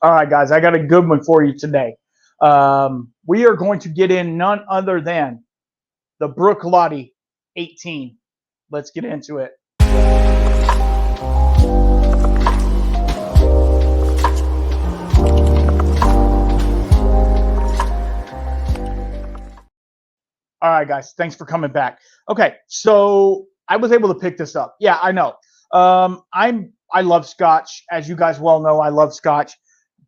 All right, guys, I got a good one for you today. We are going to get in none other than the Bruichladdich 18. Let's get into it. All right, guys, thanks for coming back. Okay, so I was able to pick this up. Yeah, I know. I love Scotch, as you guys well know. I love Scotch,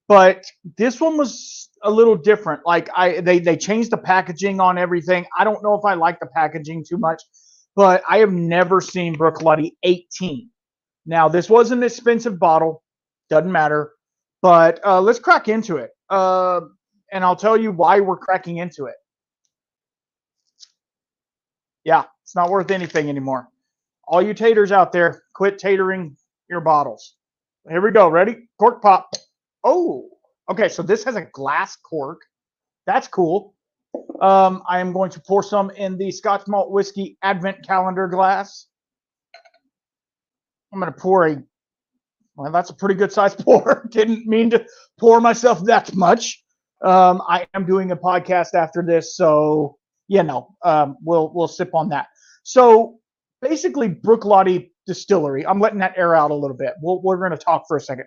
but this one was a little different. Like they changed the packaging on everything. I don't know if I like the packaging too much, but I have never seen Bruichladdich 18. Now this was an expensive bottle, doesn't matter, but let's crack into it, and I'll tell you why we're cracking into it. Yeah, it's not worth anything anymore. All you taters out there, quit tatering your bottles. Here we go. Ready? Cork pop. Oh, okay. So this has a glass cork. That's cool. I am going to pour some in the Scotch malt whiskey advent calendar glass. I'm going to pour well, that's a pretty good size pour. Didn't mean to pour myself that much. I am doing a podcast after this, so we'll sip on that. So basically, Bruichladdich Distillery. I'm letting that air out a little bit. We're going to talk for a second.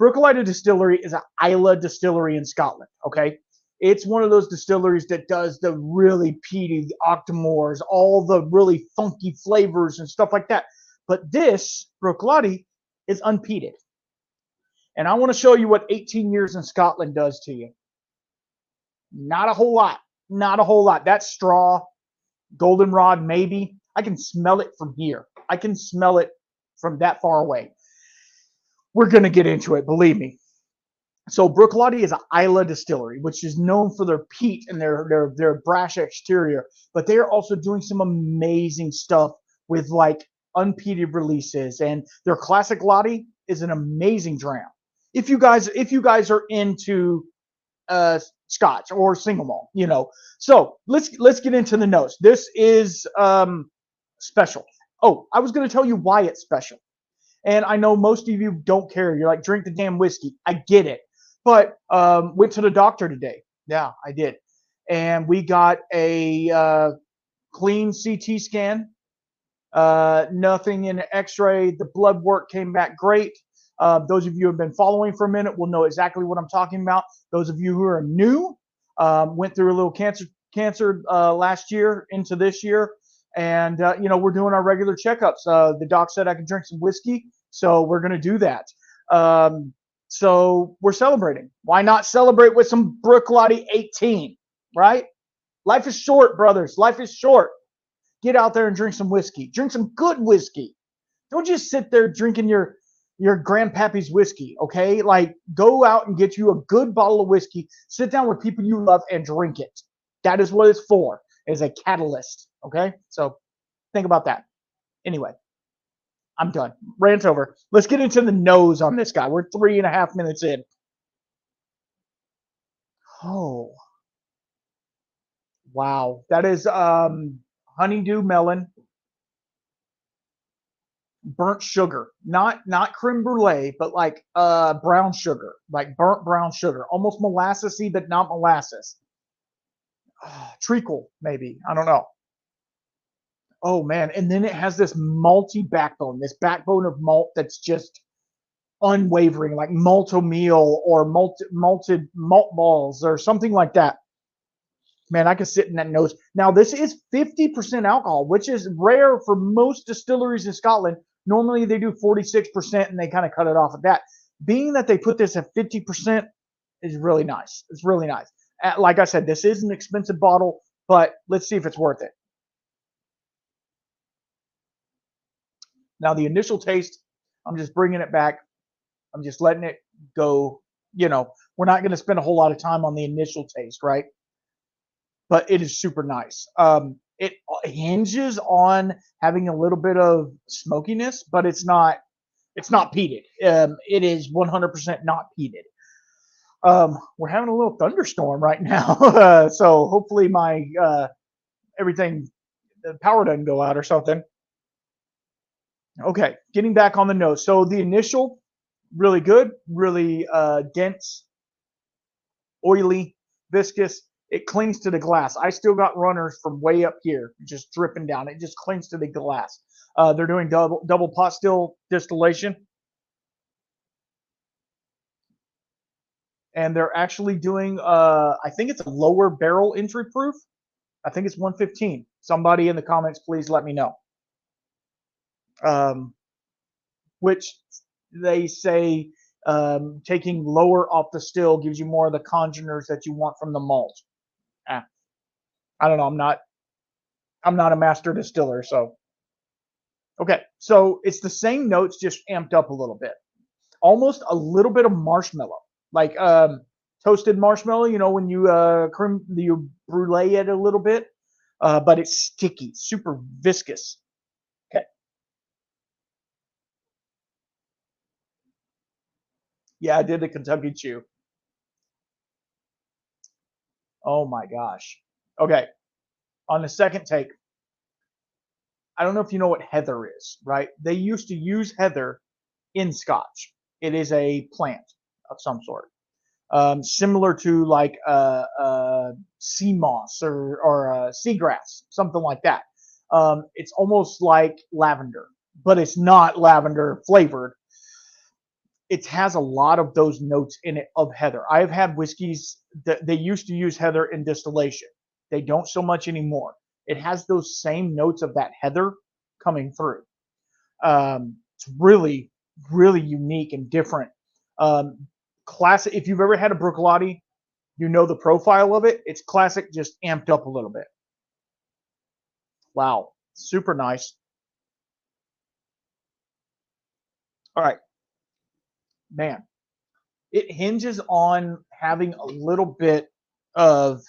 Bruichladdich Distillery is an Islay distillery in Scotland. Okay, it's one of those distilleries that does the really peaty, the octomores, all the really funky flavors and stuff like that. But this Bruichladdich is unpeated, and I want to show you what 18 years in Scotland does to you. Not a whole lot. Not a whole lot. That straw, goldenrod, maybe. I can smell it from here. I can smell it from that far away. We're going to get into it, believe me. So Bruichladdich is an Islay distillery, which is known for their peat and their brash exterior, but they are also doing some amazing stuff with like unpeated releases, and their classic Lottie is an amazing dram. If you guys are into Scotch or single malt, So let's get into the notes. This is special. Oh, I was going to tell you why it's special. And I know most of you don't care. You're like, drink the damn whiskey. I get it. But went to the doctor today. Yeah, I did. And we got a clean CT scan. Nothing in an x-ray. The blood work came back great. Those of you who have been following for a minute will know exactly what I'm talking about. Those of you who are new, went through a little cancer last year into this year. And, we're doing our regular checkups. The doc said I could drink some whiskey, so we're going to do that. So we're celebrating. Why not celebrate with some Bruichladdich 18, right? Life is short, brothers. Life is short. Get out there and drink some whiskey. Drink some good whiskey. Don't just sit there drinking your grandpappy's whiskey, okay? Like, go out and get you a good bottle of whiskey. Sit down with people you love and drink it. That is what it's for, as a catalyst, okay? So think about that. Anyway, I'm done. Rant over. Let's get into the nose on this guy. We're 3.5 minutes in. Oh. Wow. That is honeydew melon. Burnt sugar, not creme brulee, but like brown sugar, like burnt brown sugar, almost molassesy, but not molasses. Treacle, maybe, I don't know. Oh man, and then it has this malty backbone, this backbone of malt that's just unwavering, like malto meal or malted malt balls or something like that. Man, I could sit in that nose. Now, this is 50% alcohol, which is rare for most distilleries in Scotland. Normally, they do 46%, and they kind of cut it off at that. Being that they put this at 50% is really nice. It's really nice. Like I said, this is an expensive bottle, but let's see if it's worth it. Now, the initial taste, I'm just bringing it back. I'm just letting it go. We're not going to spend a whole lot of time on the initial taste, right? But it is super nice. It hinges on having a little bit of smokiness, but it's not peated. It is 100% not peated. We're having a little thunderstorm right now, so hopefully my the power doesn't go out or something. Okay, getting back on the nose. So the initial really good, really dense, oily, viscous. It clings to the glass. I still got runners from way up here, just dripping down. It just clings to the glass. They're doing double pot still distillation, and they're actually doing. I think it's a lower barrel entry proof. I think it's 115. Somebody in the comments, please let me know. Which they say taking lower off the still gives you more of the congeners that you want from the malt. I don't know. I'm not a master distiller, so okay. So it's the same notes, just amped up a little bit. Almost a little bit of marshmallow, like toasted marshmallow. You know, when you brulee it a little bit, but it's sticky, super viscous. Okay. Yeah, I did the Kentucky Chew. Oh my gosh. Okay. On the second take, I don't know if you know what heather is, right? They used to use heather in scotch. It is a plant of some sort, similar to like sea moss or seagrass, something like that. It's almost like lavender, but it's not lavender flavored. It has a lot of those notes in it of heather. I've had whiskeys that they used to use heather in distillation. They don't so much anymore. It has those same notes of that heather coming through. It's really, really unique and different. Classic. If you've ever had a Bruichladdich, you know the profile of it. It's classic, just amped up a little bit. Wow, super nice. All right, man. It hinges on having a little bit of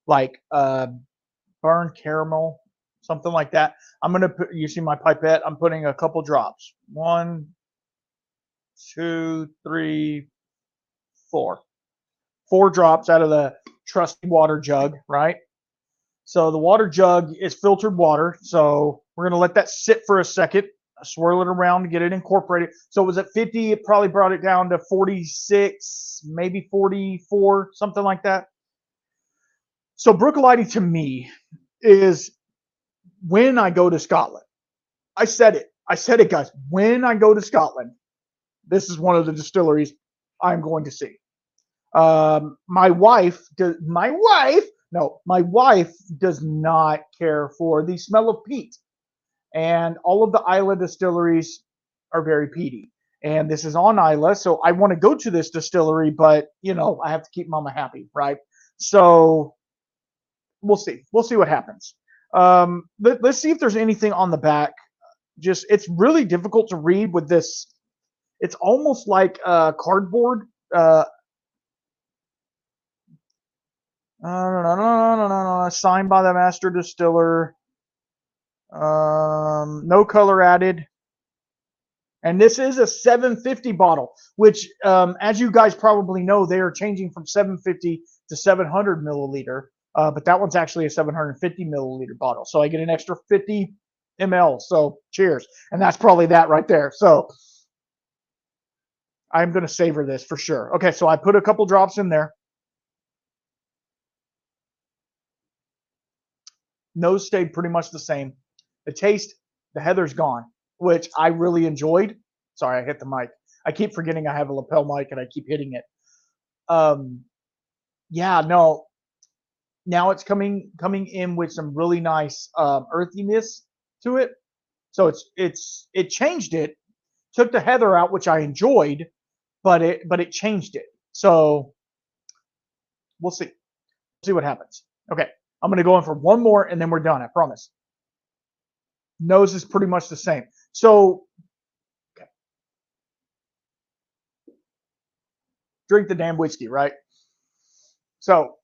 like burned caramel, something like that. I'm gonna put. You see my pipette? I'm putting a couple drops. 1, 2, 3, 4. 4 drops out of the trusty water jug, right? So the water jug is filtered water. So we're gonna let that sit for a second. Swirl it around to get it incorporated. So it was at 50. It probably brought it down to 46, maybe 44, something like that. So Bruichladdich to me is when I go to Scotland. I said it, guys. When I go to Scotland, this is one of the distilleries I'm going to see. My wife does not care for the smell of peat, and all of the Islay distilleries are very peaty. And this is on Islay, so I want to go to this distillery, but I have to keep Mama happy, right? So we'll see. We'll see what happens. Let's see if there's anything on the back. Just it's really difficult to read with this. It's almost like cardboard. Signed by the master distiller. No color added. And this is a 750 bottle, which, as you guys probably know, they are changing from 750 to 700 milliliter. But that one's actually a 750 milliliter bottle. So I get an extra 50 ml. So cheers. And that's probably that right there. So I'm going to savor this for sure. Okay, so I put a couple drops in there. Nose stayed pretty much the same. The taste, the heather's gone, which I really enjoyed. Sorry, I hit the mic. I keep forgetting I have a lapel mic and I keep hitting it. Yeah, no. Now it's coming in with some really nice earthiness to it. So it changed it. Took the heather out, which I enjoyed, but it changed it. So we'll see. See what happens. Okay, I'm gonna go in for one more and then we're done. I promise. Nose is pretty much the same. So okay. Drink the damn whiskey, right? So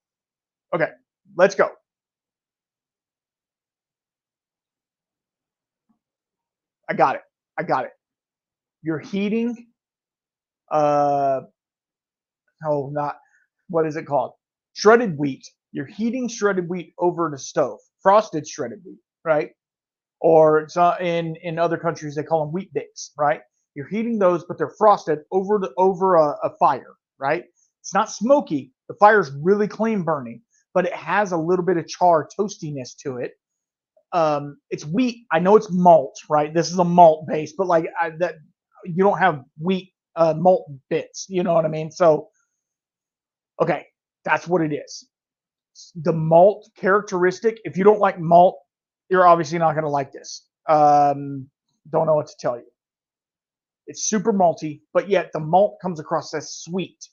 okay, let's go. I got it. I got it. You're heating. Not what is it called? Shredded wheat. You're heating shredded wheat over the stove. Frosted shredded wheat, right? Or it's in other countries they call them wheat bix, right? You're heating those, but they're frosted over a fire, right? It's not smoky. The fire's really clean burning, but it has a little bit of char toastiness to it. It's wheat. I know it's malt, right? This is a malt base, but like that, you don't have wheat malt bits. You know what I mean? So, okay, that's what it is. The malt characteristic. If you don't like malt, you're obviously not going to like this. Don't know what to tell you. It's super malty, but yet the malt comes across as sweet.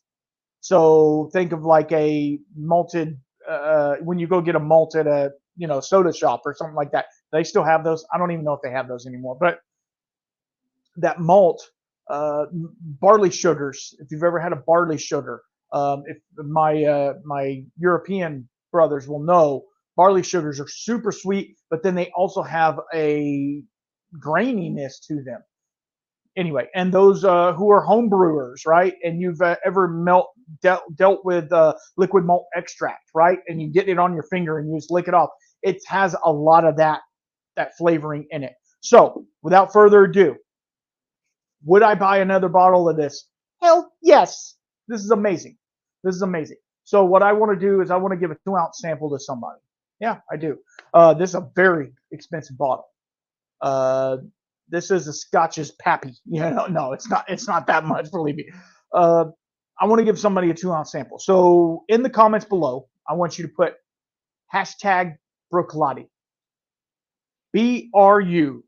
So think of like a malted when you go get a malt at a soda shop or something like that. They still have those. I don't even know if they have those anymore. But that malt, barley sugars. If you've ever had a barley sugar, if my European brothers will know, barley sugars are super sweet, but then they also have a graininess to them. Anyway, and those who are home brewers, right? And you've ever dealt with liquid malt extract, right? And you get it on your finger and you just lick it off. It has a lot of that flavoring in it. So, without further ado, would I buy another bottle of this? Hell yes. This is amazing. This is amazing. So what I want to do is I want to give a 2-ounce sample to somebody. Yeah, I do. This is a very expensive bottle. This is a Scotch's Pappy. No, it's not. It's not that much, believe me. I want to give somebody a 2-ounce sample. So in the comments below, I want you to put hashtag Bruichladdich. Bruichladdich.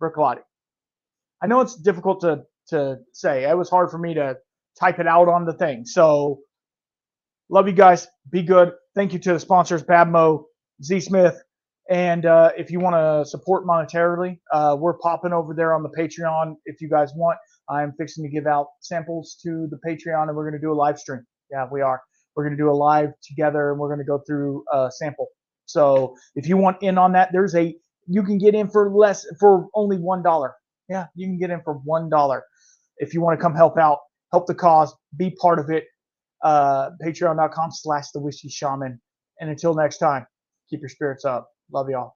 Bruichladdich. I know it's difficult to say. It was hard for me to type it out on the thing. So love you guys. Be good. Thank you to the sponsors, Babmo, Z Smith. And if you want to support monetarily, we're popping over there on the Patreon. If you guys want, I'm fixing to give out samples to the Patreon, and we're going to do a live stream. Yeah, we are. We're going to do a live together, and we're going to go through a sample. So if you want in on that, you can get in for only $1. Yeah, you can get in for $1. If you want to come help out, help the cause, be part of it, patreon.com/thewhisky shaman. And until next time, keep your spirits up. Love y'all.